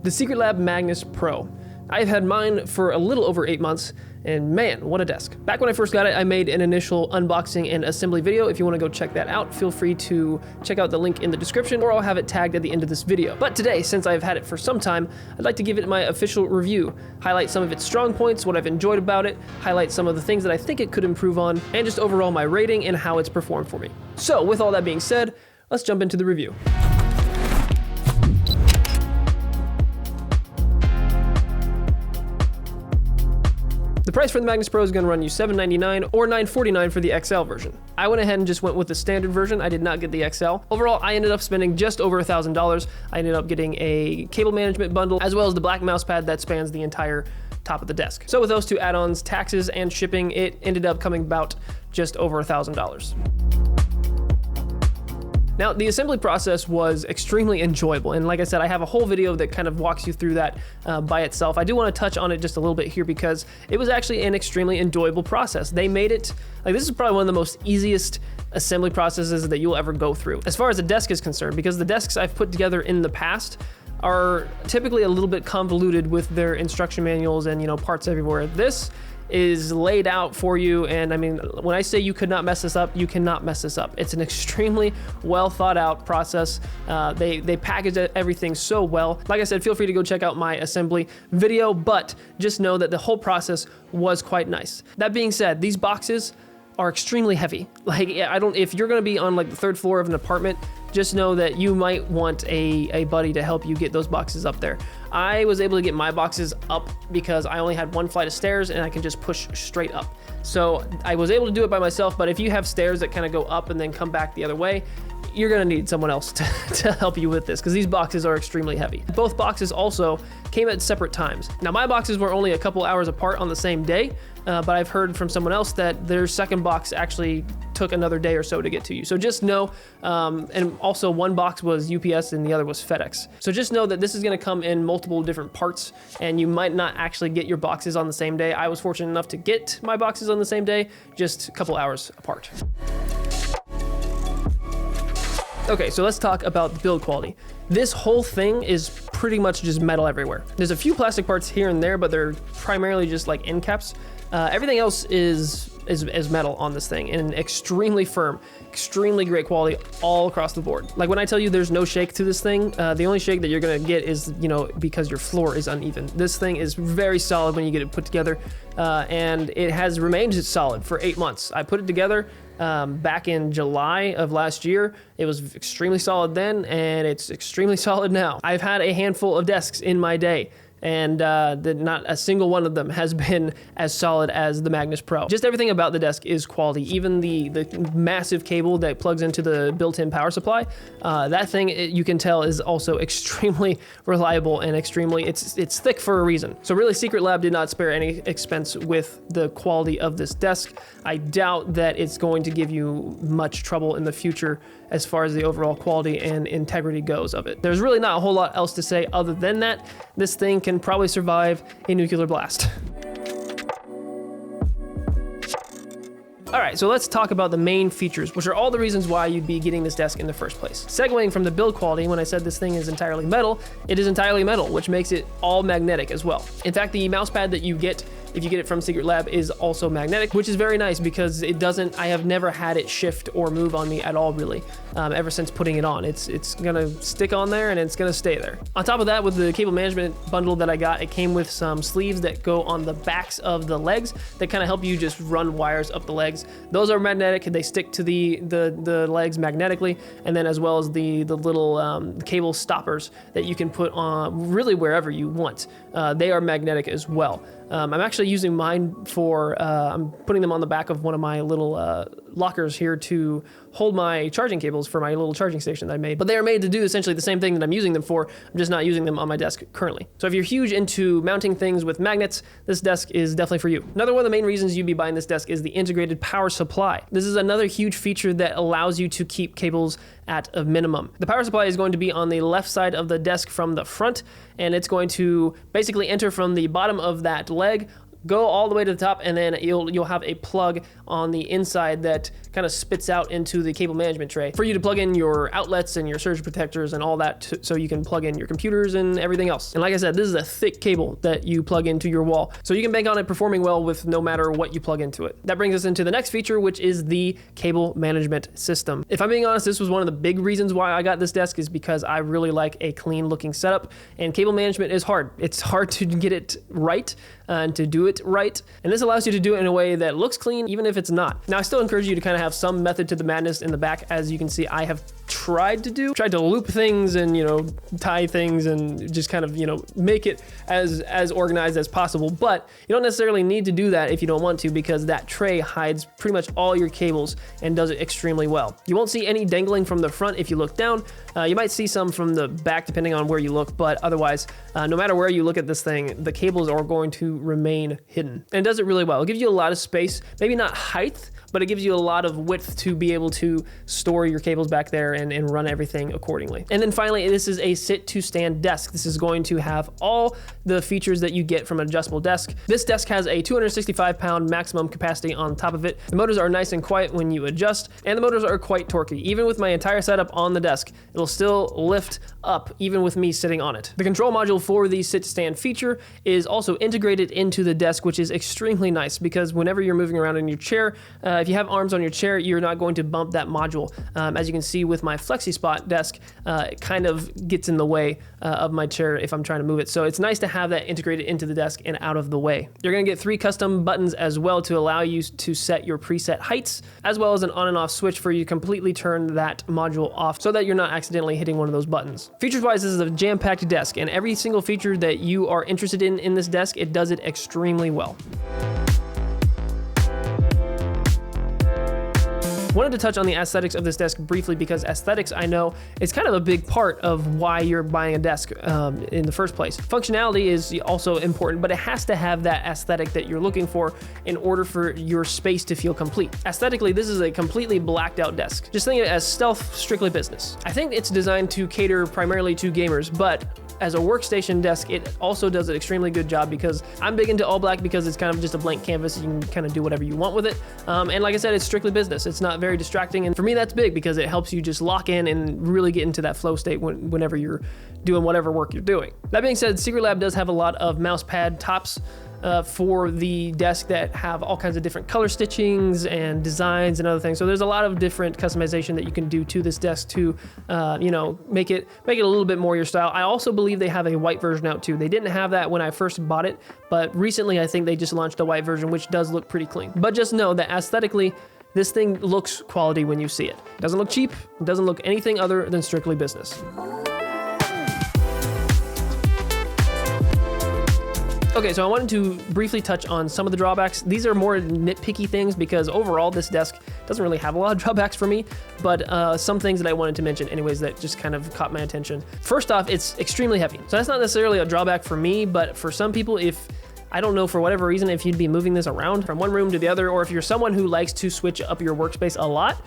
The Secretlab Magnus Pro. I've had mine for a little over 8 months, and man, what a desk. Back when I first got it, I made an initial unboxing and assembly video. If you wanna go check that out, feel free to check out the link in the description, or I'll have it tagged at the end of this video. But today, since I've had it for some time, I'd like to give it my official review, highlight some of its strong points, what I've enjoyed about it, highlight some of the things that I think it could improve on, and just overall my rating and how it's performed for me. So with all that being said, let's jump into the review. The price for the Magnus Pro is going to run you $799 or $949 for the XL version. I went ahead and just went with the standard version. I did not get the XL. Overall, I ended up spending just over $1,000. I ended up getting a cable management bundle as well as the black mouse pad that spans the entire top of the desk. So with those two add-ons, taxes and shipping, it ended up coming about just over $1,000. Now, the assembly process was extremely enjoyable, and like I said, I have a whole video that kind of walks you through that by itself. I do want to touch on it just a little bit here because it was actually an extremely enjoyable process. They made it, like, this is probably one of the most easiest assembly processes that you'll ever go through. As far as the desk is concerned, because the desks I've put together in the past are typically a little bit convoluted with their instruction manuals and, you know, parts everywhere. This is laid out for you, and I mean, when I say you could not mess this up, you cannot mess this up. It's an extremely well thought out process. They package everything so well. Like I said, feel free to go check out my assembly video, but just know that the whole process was quite nice. That being said, these boxes are extremely heavy. Like, if you're gonna be on like the 3rd floor of an apartment, just know that you might want a buddy to help you get those boxes up there. I was able to get my boxes up because I only had one flight of stairs and I can just push straight up. So I was able to do it by myself, but if you have stairs that kind of go up and then come back the other way, you're gonna need someone else to help you with this because these boxes are extremely heavy. Both boxes also came at separate times. Now, my boxes were only a couple hours apart on the same day, but I've heard from someone else that their second box actually took another day or so to get to you. So just know, and also one box was UPS and the other was FedEx. So just know that this is gonna come in multiple different parts and you might not actually get your boxes on the same day. I was fortunate enough to get my boxes on the same day, just a couple hours apart. Okay, so let's talk about the build quality. This whole thing is pretty much just metal everywhere. There's a few plastic parts here and there, but they're primarily just like end caps. Everything else is metal on this thing, and extremely firm, extremely great quality all across the board. Like when I tell you there's no shake to this thing, the only shake that you're gonna get is, you know, because your floor is uneven. This thing is very solid when you get it put together, and it has remained solid for 8 months. I put it together back in July of last year. It was extremely solid then, and it's extremely solid now. I've had a handful of desks in my day, and not a single one of them has been as solid as the Magnus Pro. Just everything about the desk is quality. Even the massive cable that plugs into the built-in power supply, that thing, you can tell, is also extremely reliable and it's thick for a reason. So really, Secretlab did not spare any expense with the quality of this desk. I doubt that it's going to give you much trouble in the future as far as the overall quality and integrity goes of it. There's really not a whole lot else to say other than that. This thing can probably survive a nuclear blast. All right, so let's talk about the main features, which are all the reasons why you'd be getting this desk in the first place. Segueing from the build quality, when I said this thing is entirely metal, it is entirely metal, which makes it all magnetic as well. In fact, the mouse pad that you get, if you get it from Secretlab, is also magnetic, which is very nice because I have never had it shift or move on me at all, really, ever since putting it on. It's gonna stick on there and it's gonna stay there. On top of that, with the cable management bundle that I got, it came with some sleeves that go on the backs of the legs that kind of help you just run wires up the legs. Those are magnetic, they stick to the legs magnetically, and then as well as the little cable stoppers that you can put on really wherever you want. They are magnetic as well. I'm actually using mine for, I'm putting them on the back of one of my little lockers here to hold my charging cables for my little charging station that I made. But they are made to do essentially the same thing that I'm using them for. I'm just not using them on my desk currently. So if you're huge into mounting things with magnets, this desk is definitely for you. Another one of the main reasons you'd be buying this desk is the integrated power supply. This is another huge feature that allows you to keep cables at a minimum. The power supply is going to be on the left side of the desk from the front, and it's going to basically enter from the bottom of that leg, go all the way to the top, and then you'll have a plug on the inside that kind of spits out into the cable management tray for you to plug in your outlets and your surge protectors and all that, so you can plug in your computers and everything else. And like I said, this is a thick cable that you plug into your wall, so you can bank on it performing well with no matter what you plug into it. That brings us into the next feature, which is the cable management system. If I'm being honest, this was one of the big reasons why I got this desk, is because I really like a clean looking setup, and cable management is hard. It's hard to get it right and to do it right, and this allows you to do it in a way that looks clean even if it's not. Now, I still encourage you to kind of have some method to the madness in the back. As you can see, I have tried to loop things and, you know, tie things and just kind of, you know, make it as organized as possible, but you don't necessarily need to do that if you don't want to, because that tray hides pretty much all your cables and does it extremely well. You won't see any dangling from the front if you look down. You might see some from the back depending on where you look, but otherwise, no matter where you look at this thing, the cables are going to remain hidden, and it does it really well. It gives you a lot of space, maybe not height, but it gives you a lot of width to be able to store your cables back there and run everything accordingly. And then finally, this is a sit to stand desk. This is going to have all the features that you get from an adjustable desk. This desk has a 265-pound maximum capacity on top of it. The motors are nice and quiet when you adjust, and the motors are quite torquey. Even with my entire setup on the desk, it'll still lift up even with me sitting on it. The control module for the sit to stand feature is also integrated into the desk, which is extremely nice, because whenever you're moving around in your chair, if you have arms on your chair, you're not going to bump that module. As you can see with my FlexiSpot desk, it kind of gets in the way of my chair if I'm trying to move it. So it's nice to have that integrated into the desk and out of the way. You're gonna get 3 custom buttons as well to allow you to set your preset heights, as well as an on and off switch for you to completely turn that module off so that you're not accidentally hitting one of those buttons. Features-wise, this is a jam-packed desk, and every single feature that you are interested in this desk, it does it extremely well. Wanted to touch on the aesthetics of this desk briefly, because aesthetics, I know, is kind of a big part of why you're buying a desk in the first place. Functionality is also important, but it has to have that aesthetic that you're looking for in order for your space to feel complete. Aesthetically, this is a completely blacked out desk. Just think of it as stealth, strictly business. I think it's designed to cater primarily to gamers, but as a workstation desk, it also does an extremely good job, because I'm big into all black because it's kind of just a blank canvas. You can kind of do whatever you want with it. And like I said, it's strictly business. It's not very distracting. And for me, that's big, because it helps you just lock in and really get into that flow state whenever you're doing whatever work you're doing. That being said, Secret Lab does have a lot of mouse pad tops for the desk that have all kinds of different color stitchings and designs and other things. So there's a lot of different customization that you can do to this desk to, you know, make it a little bit more your style. I also believe they have a white version out too. They didn't have that when I first bought it, but recently I think they just launched a white version, which does look pretty clean. But just know that aesthetically, this thing looks quality when you see it. It doesn't look cheap. It doesn't look anything other than strictly business. Okay, so I wanted to briefly touch on some of the drawbacks. These are more nitpicky things, because overall this desk doesn't really have a lot of drawbacks for me, but some things that I wanted to mention anyways that just kind of caught my attention. First off, it's extremely heavy. So that's not necessarily a drawback for me, but for some people, if I don't know, for whatever reason, if you'd be moving this around from one room to the other, or if you're someone who likes to switch up your workspace a lot,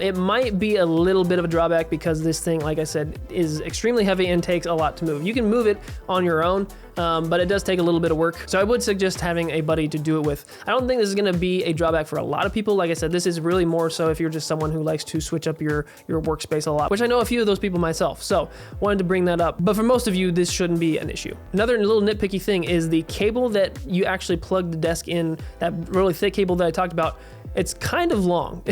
it might be a little bit of a drawback, because this thing, like I said, is extremely heavy and takes a lot to move. You can move it on your own, but it does take a little bit of work. So I would suggest having a buddy to do it with. I don't think this is gonna be a drawback for a lot of people. Like I said, this is really more so if you're just someone who likes to switch up your workspace a lot, which I know a few of those people myself. So wanted to bring that up. But for most of you, this shouldn't be an issue. Another little nitpicky thing is the cable that you actually plug the desk in, that really thick cable that I talked about. It's kind of long,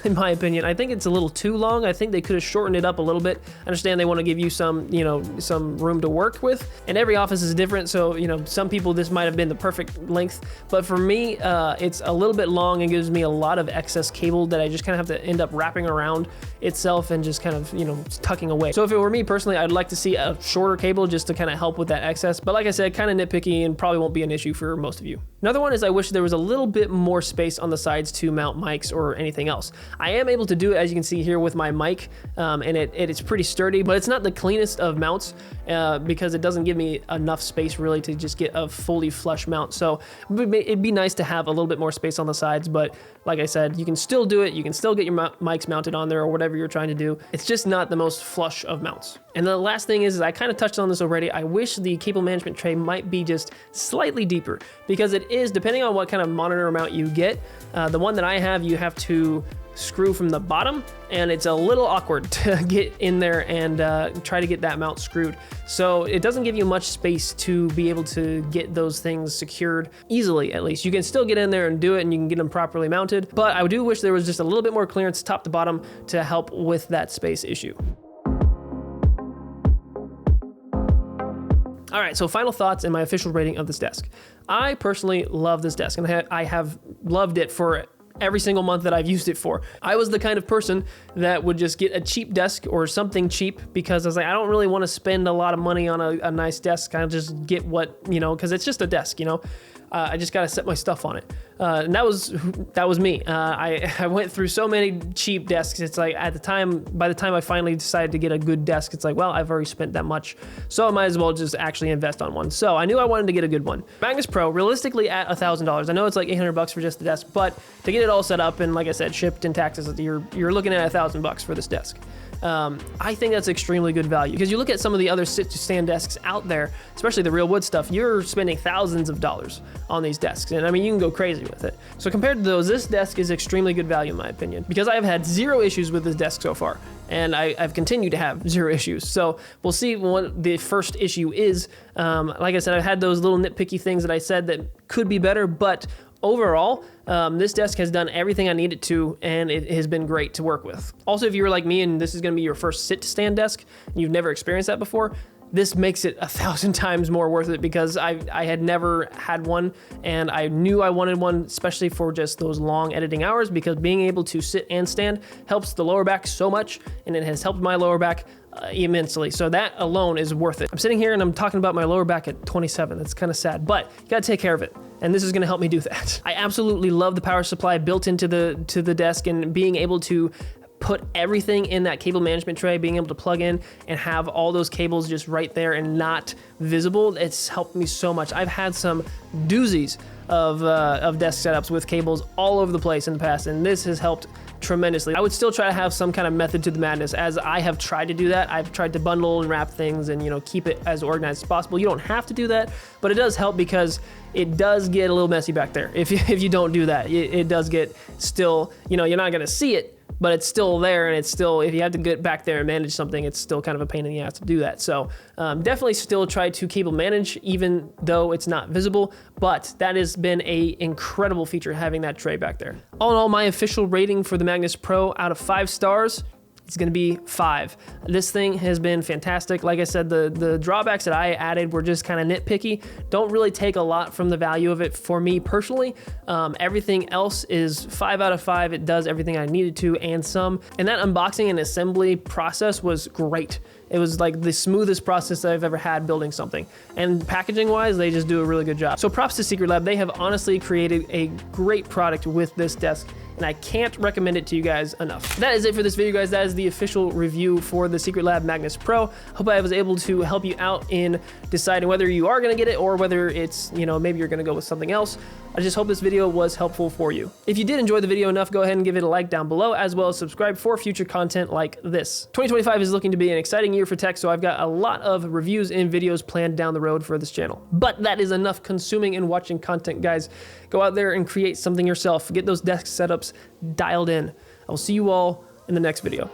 in my opinion. I think it's a little too long. I think they could have shortened it up a little bit. I understand they want to give you some, you know, some room to work with, and every office is different. So, you know, some people this might have been the perfect length, but for me, it's a little bit long and gives me a lot of excess cable that I just kind of have to end up wrapping around itself and just kind of, you know, tucking away. So if it were me personally, I'd like to see a shorter cable just to kind of help with that excess. But like I said, kind of nitpicky and probably won't be an issue for most of you. Another one is I wish there was a little bit more space on the sides to mount mics or anything else. I am able to do it, as you can see here with my mic, and it's pretty sturdy, but it's not the cleanest of mounts because it doesn't give me enough space really to just get a fully flush mount. So it'd be nice to have a little bit more space on the sides, but like I said, you can still do it. You can still get your mics mounted on there or whatever you're trying to do. It's just not the most flush of mounts. And the last thing is I kind of touched on this already. I wish the cable management tray might be just slightly deeper, because it is, depending on what kind of monitor mount you get, the one that I have, you have to screw from the bottom, and it's a little awkward to get in there and try to get that mount screwed. So it doesn't give you much space to be able to get those things secured easily. At least you can still get in there and do it, and you can get them properly mounted, but I do wish there was just a little bit more clearance top to bottom to help with that space issue. All right, so final thoughts and my official rating of this desk. I personally love this desk, and I have loved it for every single month that I've used it for. I was the kind of person that would just get a cheap desk or something cheap, because I was like, I don't really want to spend a lot of money on a nice desk. Kind of just get what, you know, because it's just a desk, you know. I just got to set my stuff on it. And that was me. I went through so many cheap desks. It's like by the time I finally decided to get a good desk, it's like, well, I've already spent that much, so I might as well just actually invest on one. So I knew I wanted to get a good one. Magnus Pro, realistically at $1,000. I know it's like $800 for just the desk, but to get it all set up and, like I said, shipped and taxes, you're looking at $1,000 for this desk. I think that's extremely good value, because you look at some of the other sit-to-stand desks out there, especially the real wood stuff, you're spending thousands of dollars on these desks, and I mean, you can go crazy with it. So compared to those, this desk is extremely good value in my opinion, because I've had zero issues with this desk so far, and I've continued to have zero issues. So we'll see what the first issue is. Like I said, I've had those little nitpicky things that I said that could be better, but overall, this desk has done everything I need it to, and it has been great to work with. Also, if you were like me and this is gonna be your first sit-to-stand desk, and you've never experienced that before, this makes it 1,000 times more worth it, because I had never had one, and I knew I wanted one, especially for just those long editing hours, because being able to sit and stand helps the lower back so much, and it has helped my lower back immensely. So that alone is worth it. I'm sitting here and I'm talking about my lower back at 27. That's kind of sad, but you gotta take care of it. And this is gonna help me do that. I absolutely love the power supply built into the desk, and being able to put everything in that cable management tray, being able to plug in and have all those cables just right there and not visible. It's helped me so much. I've had some doozies of desk setups with cables all over the place in the past, and this has helped tremendously. I would still try to have some kind of method to the madness, as I have tried to do that. I've tried to bundle and wrap things and, you know, keep it as organized as possible. You don't have to do that, but it does help, because it does get a little messy back there. If you don't do that, it does get still, you know, you're not gonna see it, but it's still there, and it's still, if you have to get back there and manage something, it's still kind of a pain in the ass to do that. So definitely still try to cable manage, even though it's not visible, but that has been a incredible feature, having that tray back there. All in all, my official rating for the Magnus Pro out of 5 stars, it's gonna be 5. This thing has been fantastic. Like I said, the drawbacks that I added were just kind of nitpicky. Don't really take a lot from the value of it for me personally. Everything else is 5 out of 5. It does everything I needed to and some. And that unboxing and assembly process was great. It was like the smoothest process I've ever had building something. And packaging wise, they just do a really good job. So props to Secretlab. They have honestly created a great product with this desk, and I can't recommend it to you guys enough. That is it for this video, guys. That is the official review for the Secretlab Magnus Pro. Hope I was able to help you out in deciding whether you are gonna get it, or whether it's, you know, maybe you're gonna go with something else. I just hope this video was helpful for you. If you did enjoy the video enough, go ahead and give it a like down below, as well as subscribe for future content like this. 2025 is looking to be an exciting year for tech, so I've got a lot of reviews and videos planned down the road for this channel. But that is enough consuming and watching content, guys. Go out there and create something yourself. Get those desk setups dialed in. I will see you all in the next video.